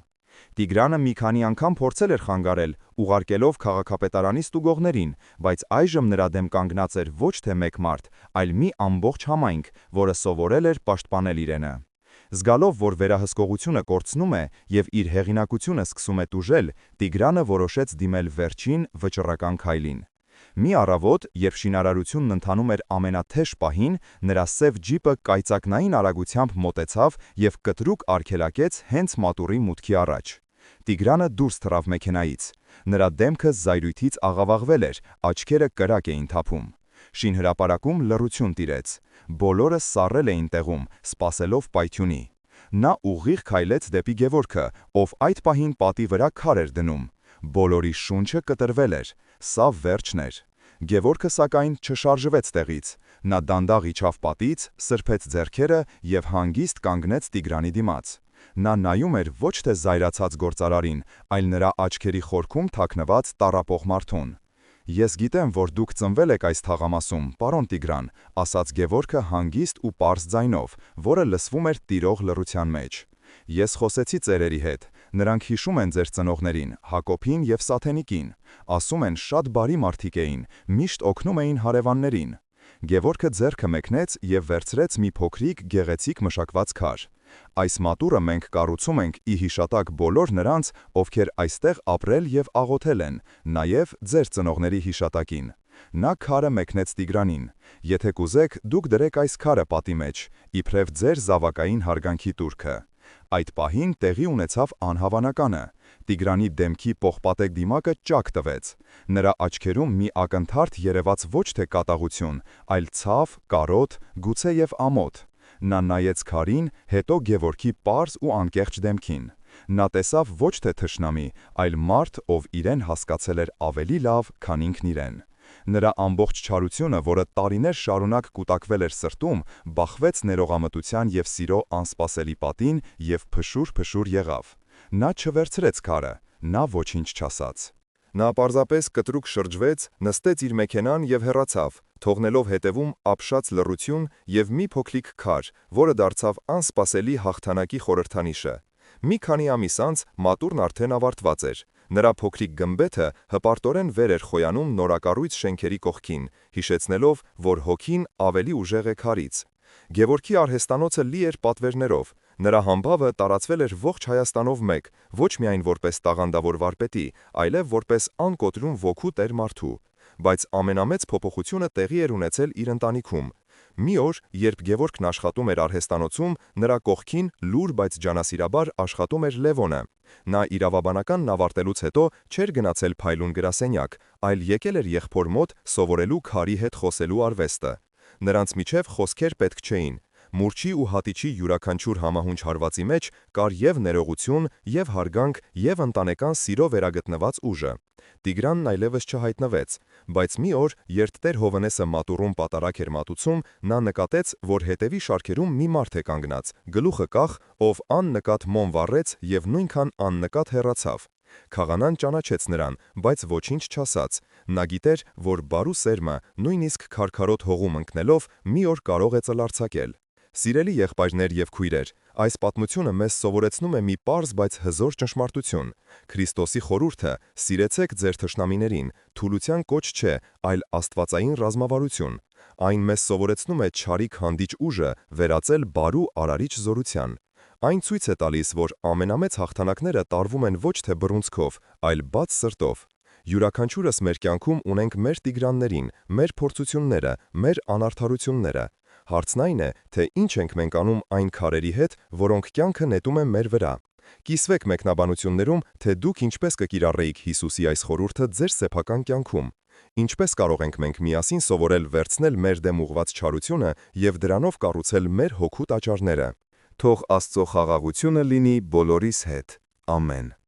Տիգրանը մի քանի անգամ փորձել էր խանգարել, ուղարկելով քաղաքապետարանի ստուգողներին, բայց այժմ նրա դեմ կանգնած էր ոչ թե մեկ մարդ, այլ մի ամբողջ համայնք, որը սովորել էր պաշտպանել իրենը։ Զգալով, որ վերահսկողությունը կորցնում է և իր հեղինակությունը սկսում է տուժել, Տիգրանը որոշեց դիմել վերջին վճռական քայլին։ Մի առավոտ, երբ շինարարությունն ընթանում էր ամենաթեժ պահին, նրա սև ջիպը կայծակնային արագությամբ մոտեցավ և կտրուկ արգելակեց հենց մատուռի մուտքի առաջ։ Տիգրանը դուրս թռավ մեքենայից։ Նրա դեմքը զայրույթից աղավաղվել էր, աչքերը կրակ էին թափում։ Շինհրապարակում լռություն տիրեց։ Բոլորը սառել էին տեղում, սպասելով պայթյունի։ Նա ուղիղ քայլեց դեպի Գևորգը, ով այդ պահին պատի վրա քար էր դնում։ Բոլորի շունչը կտրվել էր։ Սա վերջն էր։ Գևորգը, սակայն, չշարժվեց տեղից։ Նա դանդաղ իջավ պատից, սրբեց ձեռքերը և հանգիստ կանգնեց Տիգրանի դիմաց։ Նա նայում էր ոչ թե զայրացած գործարարին, այլ նրա աչքերի խորքում թաքնված տառապող մարդուն։ «Ես գիտեմ, որ դուք ծնվել եք այս թաղամասում, պարոն Տիգրան», ասաց Գևորգը հանգիստ ու պարզ ձայնով, որը լսվում էր տիրող լռության մեջ։ «Ես խոսեցի ծերերի հետ։ Նրանք հիշում են ձեր ծնողներին, Հակոբին և Սաթենիկին։ Ասում են, շատ բարի մարդիկ էին, միշտ օգնում էին հարևաններին»։ Գևորգը ձեռքը մեկնեց և վերցրեց մի փոքրիկ գեղեցիկ մշակված քար։ «Այս մատուռը մենք կառուցում ենք ի հիշատակ բոլոր նրանց, ովքեր այստեղ ապրել և աղոթել են, նաև ձեր ծնողների հիշատակին»։ Նա քարը մեկնեց Տիգրանին։ «Եթե կուզեք, դուք դրեք այս քարը պատի մեջ, իբրև ձեր զավակային հարգանքի տուրքը»։ Այդ պահին տեղի ունեցավ անհավանականը։ Տիգրանի դեմքի պողպատե դիմակը ճաք տվեց։ Նրա աչքերում մի ակնթարթ երևաց ոչ թե կատաղություն, այլ ցավ, կարոտ, գուցե և ամոթ։ Նա նայեց քարին, հետո Գևորգի պարզ ու անկեղծ դեմքին։ Նա տեսավ ոչ թե թշնամի, այլ մարդ, ով իրեն հասկացել էր ավելի լավ, քան ինքն իրեն։ Նրա ամբողջ չարությունը, որը տարիներ շարունակ կուտակվել էր սրտում, բախվեց ներողամտության և սիրո անսպասելի պատին և փշուր-փշուր եղավ։ Նա չվերցրեց քարը, նա ոչինչ չասաց։ Նա պարզապես կտրուկ շրջվեց, նստեց իր մեքենան և հեռացավ, թողնելով հետևում ապշած լռություն և մի փոքրիկ քար, որը դարձավ անսպասելի հաղթանակի խորհրդանիշը։ Մի քանի ամիս անց մատուռն արդեն ավարտված էր։ Նրա փոքրիկ գմբեթը հպարտորեն վեր էր խոյանում նորակառույց շենքերի կողքին, հիշեցնելով, որ հոգին ավելի ուժեղ է քարից։ Գևորգի արհեստանոցը լի էր պատվերներով, նրա համբավը տարածվել էր ողջ Հայաստանով մեկ, ոչ միայն որպես տաղանդավոր վարպետի, այլև որպես անկոտրում ոգու տեր մարդու, բայց ամենամեծ փոփոխությունը տեղի էր ունեցել իր ընտանիքում։ Մի օր, երբ Գևորգն աշխատում էր արհեստանոցում, նրա կողքին լուր, բայց ջանասիրաբար աշխատում էր Լևոնը։ Նա իրավաբանականն ավարտելուց հետո չէր գնացել փայլուն գրասենյակ, այլ եկել էր եղբոր մոտ սովորելու քարի հետ խոսելու արվեստը։ Նրանց միջև խոսքեր պետք չէին։ Մուրճի ու հատիչի յուրաքանչյուր համահունչ հարվածի մեջ կար և ներողություն, և հարգանք, և ընտանեկան սիրո վերագտնված ուժը։ Տիգրանն այլևս չհայտնվեց, բայց մի օր, երբ Տեր Հովհաննեսը մատուռում պատարագ էր մատուցում, նա նկատեց, որ հետևի շարքերում մի մարդ է կանգնած, գլուխը կախ, ով աննկատ մոմ վառեց և նույնքան աննկատ հեռացավ։ Քաղանան ճանաչեց նրան, բայց ոչինչ չասաց։ Նա գիտեր, որ բարու սերմը, նույնիսկ քարքարոտ հողում ընկնելով, մի օր կարող է ծլարձակել։ Սիրելի եղբայրներ և քույրեր, այս պատմությունը մեզ սովորեցնում է մի պարզ, բայց հզոր ճշմարտություն։ Քրիստոսի խորհուրդը՝ սիրեցեք ձեր թշնամիներին, թուլության կոչ չէ, այլ աստվածային ռազմավարություն։ Այն մեզ սովորեցնում է չարիք հանդիչ ուժը վերածել բարու արարիչ զորության։ Այն ցույց է տալիս, որ ամենամեծ հաղթանակները տարվում են ոչ թե բռունցքով, այլ բաց սրտով։ Յուրաքանչյուրս մեր կյանքում ունենք մեր Տիգրաններին, մեր փորձությունները, մեր անարդարությունները։ Հարցն այն է, թե ինչ ենք մենք անում այն քարերի հետ, որոնք կյանքը նետում է մեր վրա։ Կիսվեք մեկնաբանություններում, թե դուք ինչպես կկիրառեիք Հիսուսի այս խորհուրդը ձեր սեփական կյանքում։ Ինչպես կարող ենք մենք միասին սովորել վերցնել մեր դեմ ուղղված չարությունը և դրանով կառուցել մեր հոգու տաճարները։ Թող Աստծո խաղաղությունը լինի բոլորիս հետ։ Ամեն։